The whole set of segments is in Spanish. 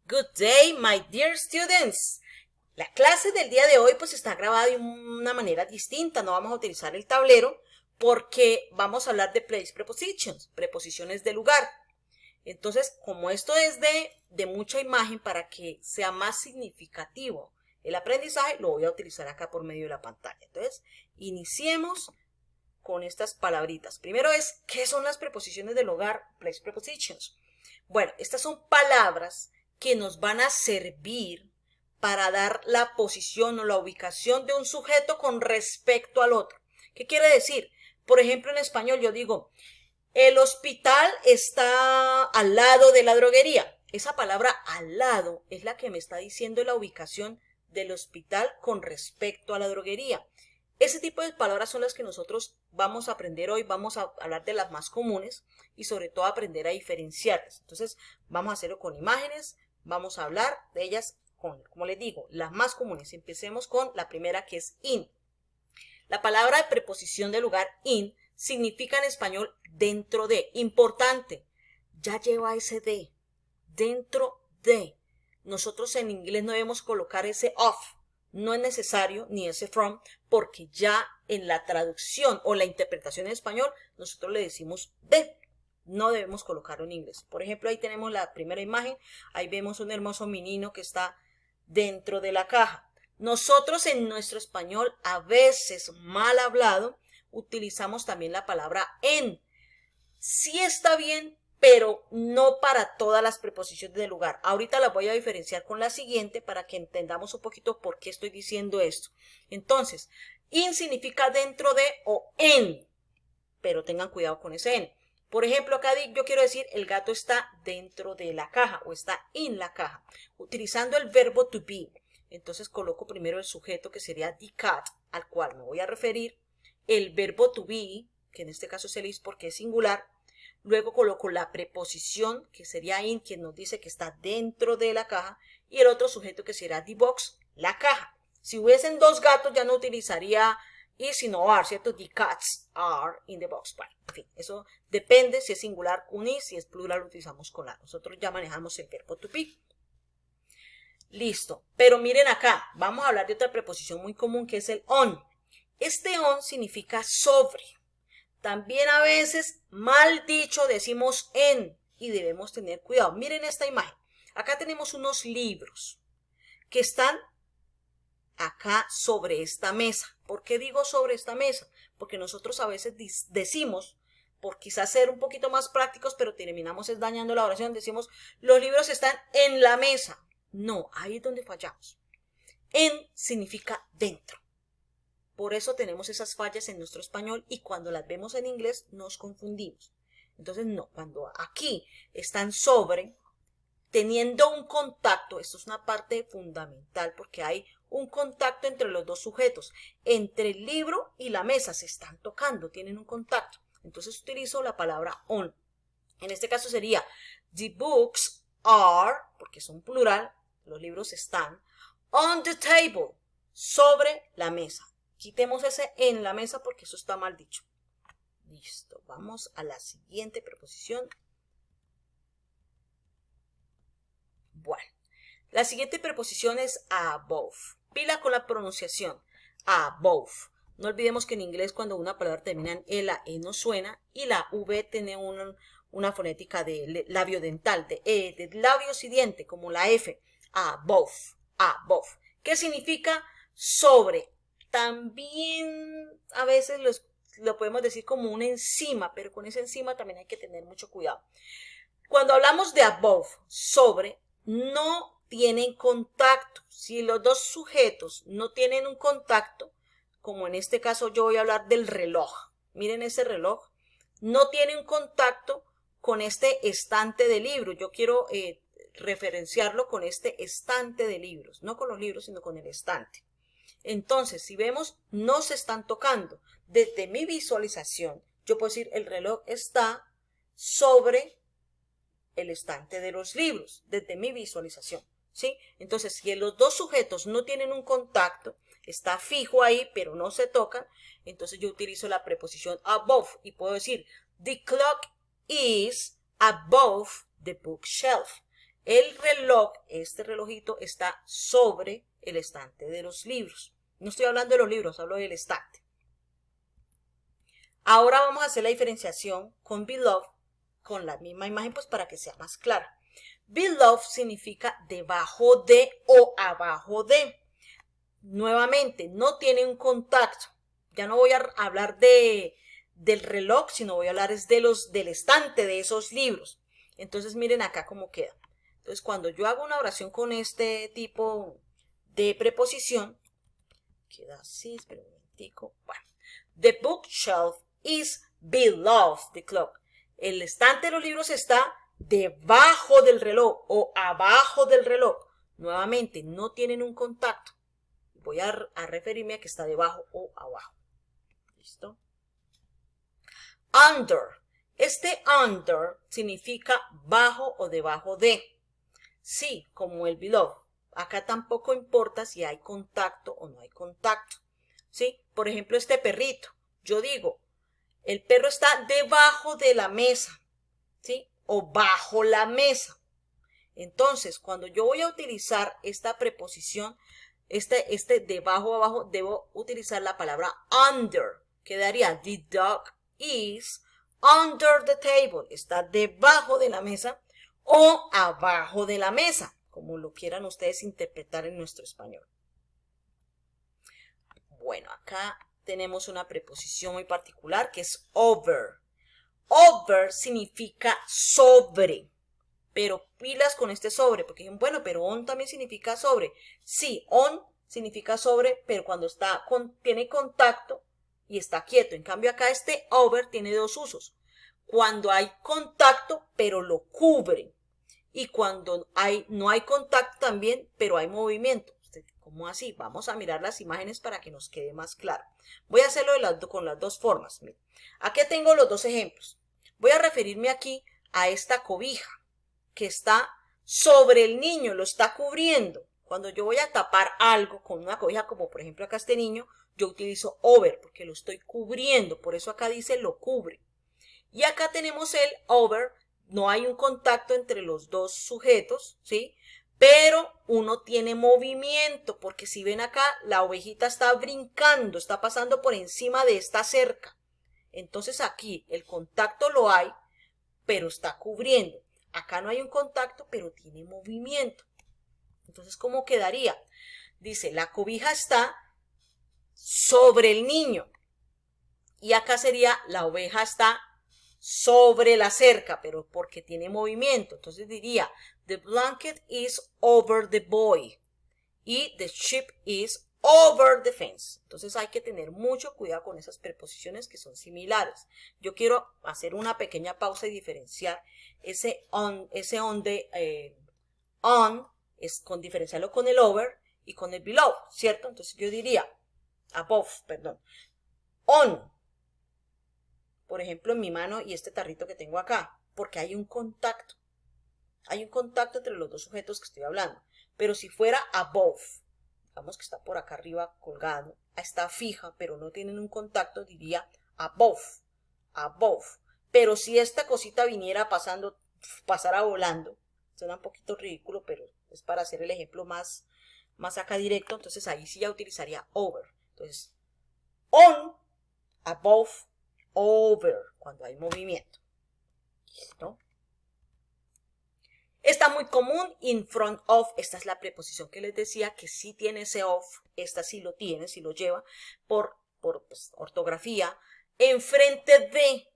Good day, my dear students. La clase del día de hoy pues está grabada de una manera distinta. No vamos a utilizar el tablero porque vamos a hablar de place prepositions, preposiciones de lugar. Entonces, como esto es de mucha imagen para que sea más significativo el aprendizaje, lo voy a utilizar acá por medio de la pantalla. Entonces, iniciemos con estas palabritas. Primero es, ¿qué son las preposiciones del lugar? Place prepositions. Bueno, estas son palabras que nos van a servir para dar la posición o la ubicación de un sujeto con respecto al otro. ¿Qué quiere decir? Por ejemplo, en español yo digo, el hospital está al lado de la droguería. Esa palabra al lado es la que me está diciendo la ubicación del hospital con respecto a la droguería. Ese tipo de palabras son las que nosotros vamos a aprender hoy, vamos a hablar de las más comunes y sobre todo aprender a diferenciarlas. Entonces, vamos a hacerlo con imágenes, vamos a hablar de ellas con, como les digo, las más comunes. Empecemos con la primera, que es in. La palabra de preposición de lugar in significa en español dentro de. Importante, ya lleva ese de, dentro de. Nosotros en inglés no debemos colocar ese of. No es necesario ni ese from, porque ya en la traducción o la interpretación en español nosotros le decimos de. No debemos colocarlo en inglés. Por ejemplo, ahí tenemos la primera imagen. Ahí vemos un hermoso menino que está dentro de la caja. Nosotros en nuestro español, a veces mal hablado, utilizamos también la palabra en. Sí está bien, pero no para todas las preposiciones del lugar. Ahorita las voy a diferenciar con la siguiente para que entendamos un poquito por qué estoy diciendo esto. Entonces, in significa dentro de o en, pero tengan cuidado con ese en. Por ejemplo, acá yo quiero decir el gato está dentro de la caja o está en la caja, utilizando el verbo to be. Entonces coloco primero el sujeto, que sería the cat, al cual me voy a referir, el verbo to be, que en este caso es el is porque es singular. Luego coloco la preposición, que sería in, quien nos dice que está dentro de la caja, y el otro sujeto, que será the box, la caja. Si hubiesen dos gatos, ya no utilizaría is, sino are, ¿cierto? The cats are in the box. Bueno, en fin, eso depende si es singular un is, si es plural lo utilizamos con la. Nosotros ya manejamos el verbo to be. Listo, pero miren acá, vamos a hablar de otra preposición muy común, que es el on. Este on significa sobre. También a veces, mal dicho, decimos en y debemos tener cuidado. Miren esta imagen. Acá tenemos unos libros que están acá sobre esta mesa. ¿Por qué digo sobre esta mesa? Porque nosotros a veces decimos, por quizás ser un poquito más prácticos, pero terminamos dañando la oración, decimos, los libros están en la mesa. No, ahí es donde fallamos. En significa dentro. Por eso tenemos esas fallas en nuestro español y cuando las vemos en inglés nos confundimos. Entonces, no, cuando aquí están sobre, teniendo un contacto, esto es una parte fundamental porque hay un contacto entre los dos sujetos, entre el libro y la mesa, se están tocando, tienen un contacto. Entonces utilizo la palabra on. En este caso sería, the books are, porque son plural, los libros están, on the table, sobre la mesa. Quitemos ese en la mesa porque eso está mal dicho. Listo, vamos a la siguiente preposición. Bueno, la siguiente preposición es above. Pila con la pronunciación. Above. No olvidemos que en inglés cuando una palabra termina en E, la E no suena y la V tiene una fonética de labio dental, de labios y diente, como la F. Above, above. ¿Qué significa? Sobre. También a veces lo podemos decir como una encima, pero con esa encima también hay que tener mucho cuidado. Cuando hablamos de above, sobre, no tienen contacto. Si los dos sujetos no tienen un contacto, como en este caso yo voy a hablar del reloj. Miren ese reloj. No tiene un contacto con este estante de libros. Yo quiero referenciarlo con este estante de libros. No con los libros, sino con el estante. Entonces, si vemos, no se están tocando. Desde mi visualización, yo puedo decir, el reloj está sobre el estante de los libros, desde mi visualización, ¿sí? Entonces, si los dos sujetos no tienen un contacto, está fijo ahí, pero no se tocan, entonces yo utilizo la preposición above y puedo decir, the clock is above the bookshelf. El reloj, este relojito, está sobre el estante de los libros. No estoy hablando de los libros, hablo del estante. Ahora vamos a hacer la diferenciación con below, con la misma imagen, pues para que sea más clara. Below significa debajo de o abajo de. Nuevamente, no tiene un contacto. Ya no voy a hablar del reloj, sino voy a hablar del estante de esos libros. Entonces, miren acá cómo queda. Entonces, cuando yo hago una oración con este tipo de preposición, queda así, espera un momentico. Bueno, the bookshelf is below the clock. El estante de los libros está debajo del reloj o abajo del reloj. Nuevamente, no tienen un contacto. Voy a referirme a que está debajo o abajo. ¿Listo? Under. Este under significa bajo o debajo de. Sí, como el below. Acá tampoco importa si hay contacto o no hay contacto. ¿Sí? Por ejemplo, este perrito. Yo digo, el perro está debajo de la mesa. ¿Sí? O bajo la mesa. Entonces, cuando yo voy a utilizar esta preposición, este debajo o abajo, debo utilizar la palabra under. Quedaría, the dog is under the table. Está debajo de la mesa o abajo de la mesa, como lo quieran ustedes interpretar en nuestro español. Bueno, acá tenemos una preposición muy particular que es over. Over significa sobre. Pero pilas con este sobre, porque dicen, bueno, pero on también significa sobre. Sí, on significa sobre, pero cuando tiene contacto y está quieto. En cambio acá este over tiene dos usos. Cuando hay contacto, pero lo cubre. Y cuando no hay contacto también, pero hay movimiento. ¿Cómo así? Vamos a mirar las imágenes para que nos quede más claro. Voy a hacerlo con las dos formas. Miren, aquí tengo los dos ejemplos. Voy a referirme aquí a esta cobija que está sobre el niño, lo está cubriendo. Cuando yo voy a tapar algo con una cobija, como por ejemplo acá este niño, yo utilizo over porque lo estoy cubriendo. Por eso acá dice lo cubre. Y acá tenemos el over. No hay un contacto entre los dos sujetos, ¿sí? Pero uno tiene movimiento, porque si ven acá, la ovejita está brincando, está pasando por encima de esta cerca. Entonces aquí el contacto lo hay, pero está cubriendo. Acá no hay un contacto, pero tiene movimiento. Entonces, ¿cómo quedaría? Dice, la cobija está sobre el niño. Y acá sería, la oveja está sobre la cerca, pero porque tiene movimiento. Entonces diría, the blanket is over the boy. Y the sheep is over the fence. Entonces hay que tener mucho cuidado con esas preposiciones que son similares. Yo quiero hacer una pequeña pausa y diferenciar ese on es con diferenciarlo con el over y con el below, ¿cierto? Entonces yo diría above, perdón. On, por ejemplo, en mi mano y este tarrito que tengo acá, porque hay un contacto. Hay un contacto entre los dos sujetos que estoy hablando. Pero si fuera above, digamos que está por acá arriba colgado, está fija, pero no tienen un contacto, diría above, above. Pero si esta cosita viniera pasara volando, suena un poquito ridículo, pero es para hacer el ejemplo más acá directo, entonces ahí sí ya utilizaría over. Entonces, on, above, over, cuando hay movimiento. ¿Listo? Está muy común, in front of, esta es la preposición que les decía que sí tiene ese of, esta sí lo tiene, sí lo lleva por pues, ortografía, enfrente de,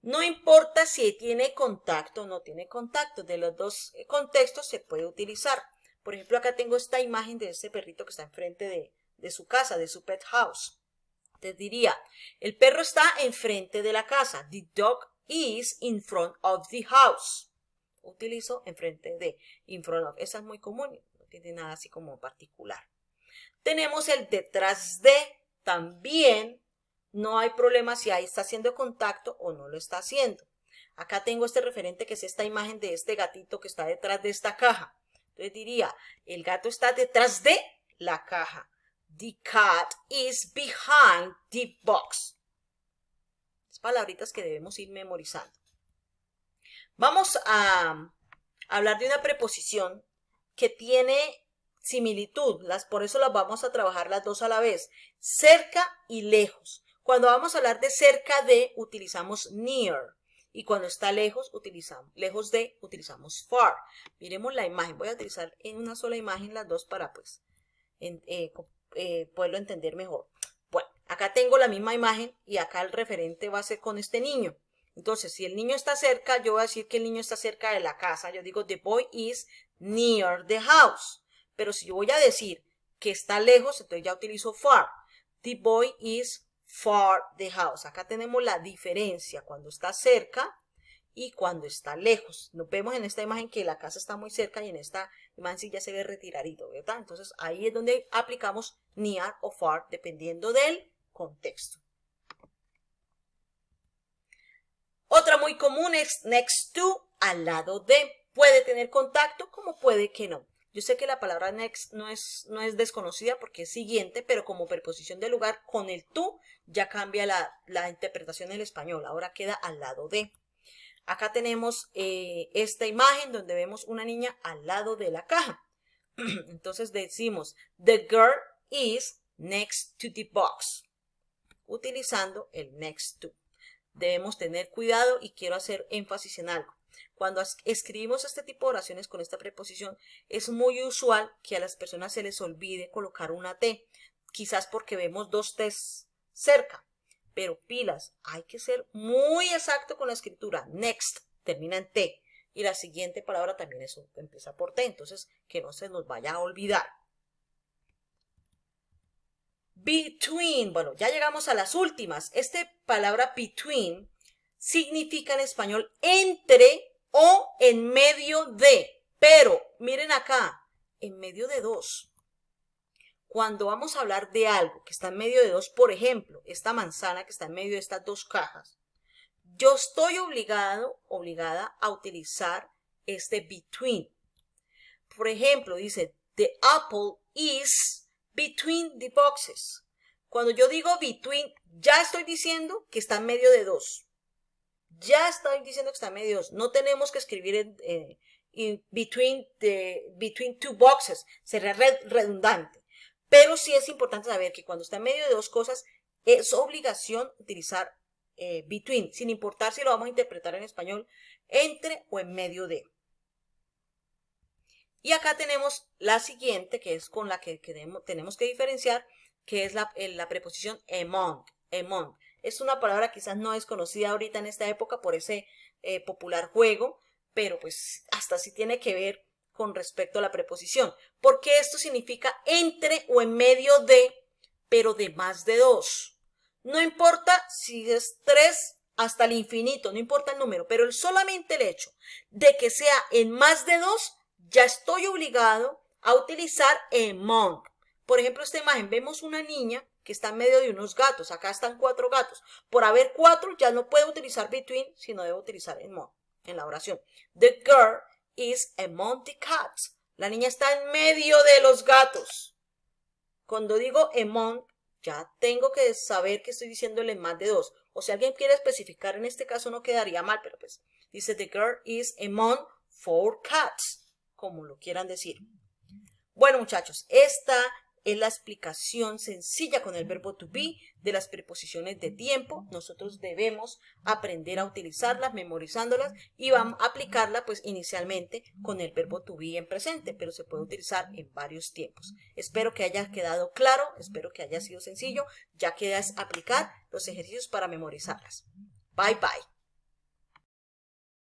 no importa si tiene contacto o no tiene contacto, de los dos contextos se puede utilizar. Por ejemplo, acá tengo esta imagen de este perrito que está enfrente de su casa, de su pet house. Te diría, el perro está enfrente de la casa, the dog is in front of the house. Utilizo enfrente de, in front of. Esa es muy común, no tiene nada así como particular. Tenemos el detrás de, también no hay problema si ahí está haciendo contacto o no lo está haciendo. Acá tengo este referente que es esta imagen de este gatito que está detrás de esta caja. Entonces diría, el gato está detrás de la caja. The cat is behind the box. Las palabritas que debemos ir memorizando. Vamos a hablar de una preposición que tiene similitud, por eso las vamos a trabajar las dos a la vez, cerca y lejos. Cuando vamos a hablar de cerca de, utilizamos near. Y cuando está lejos de, utilizamos far. Miremos la imagen. Voy a utilizar en una sola imagen las dos para pues poderlo entender mejor. Bueno, acá tengo la misma imagen y acá el referente va a ser con este niño. Entonces, si el niño está cerca, yo voy a decir que el niño está cerca de la casa. Yo digo, the boy is near the house. Pero si yo voy a decir que está lejos, entonces ya utilizo far. The boy is far the house. Acá tenemos la diferencia cuando está cerca y cuando está lejos. Nos vemos en esta imagen que la casa está muy cerca y en esta imagen sí ya se ve retiradito, ¿verdad? Entonces ahí es donde aplicamos near o far dependiendo del contexto. Otra muy común es next to, al lado de. Puede tener contacto como puede que no. Yo sé que la palabra next no es desconocida porque es siguiente, pero como preposición de lugar, con el to ya cambia la interpretación en el español. Ahora queda al lado de. Acá tenemos esta imagen donde vemos una niña al lado de la caja. Entonces decimos, the girl is next to the box, utilizando el next to. Debemos tener cuidado y quiero hacer énfasis en algo. Cuando escribimos este tipo de oraciones con esta preposición, es muy usual que a las personas se les olvide colocar una T, quizás porque vemos dos T's cerca, pero pilas, hay que ser muy exacto con la escritura. Next termina en T y la siguiente palabra también empieza por T, entonces que no se nos vaya a olvidar. Between, bueno, ya llegamos a las últimas. Esta palabra between significa en español entre o en medio de, pero miren acá, en medio de dos. Cuando vamos a hablar de algo que está en medio de dos, por ejemplo, esta manzana que está en medio de estas dos cajas, yo estoy obligada a utilizar este between. Por ejemplo, dice, the apple is between the boxes. Cuando yo digo between, ya estoy diciendo que está en medio de dos. Ya estoy diciendo que está en medio de dos. No tenemos que escribir between two boxes. Sería redundante. Pero sí es importante saber que cuando está en medio de dos cosas, es obligación utilizar between, sin importar si lo vamos a interpretar en español, entre o en medio de. Y acá tenemos la siguiente, que es con la que tenemos que diferenciar, que es la preposición among. Among. Es una palabra quizás no es conocida ahorita en esta época por ese popular juego, pero pues hasta sí tiene que ver con respecto a la preposición. Porque esto significa entre o en medio de, pero de más de dos. No importa si es 3 hasta el infinito, no importa el número, pero solamente el hecho de que sea en más de 2, ya estoy obligado a utilizar among. Por ejemplo, esta imagen, vemos una niña que está en medio de unos gatos. Acá están 4 gatos. Por haber 4, ya no puedo utilizar between, sino debo utilizar among en la oración. The girl is among the cats. La niña está en medio de los gatos. Cuando digo among, ya tengo que saber que estoy diciéndole más de 2. O si alguien quiere especificar, en este caso no quedaría mal, pero pues dice the girl is among 4 cats, como lo quieran decir. Bueno, muchachos, esta es la explicación sencilla con el verbo to be de las preposiciones de tiempo. Nosotros debemos aprender a utilizarlas, memorizándolas y vamos a aplicarla pues inicialmente con el verbo to be en presente, pero se puede utilizar en varios tiempos. Espero que haya quedado claro, espero que haya sido sencillo, ya queda aplicar los ejercicios para memorizarlas. Bye bye.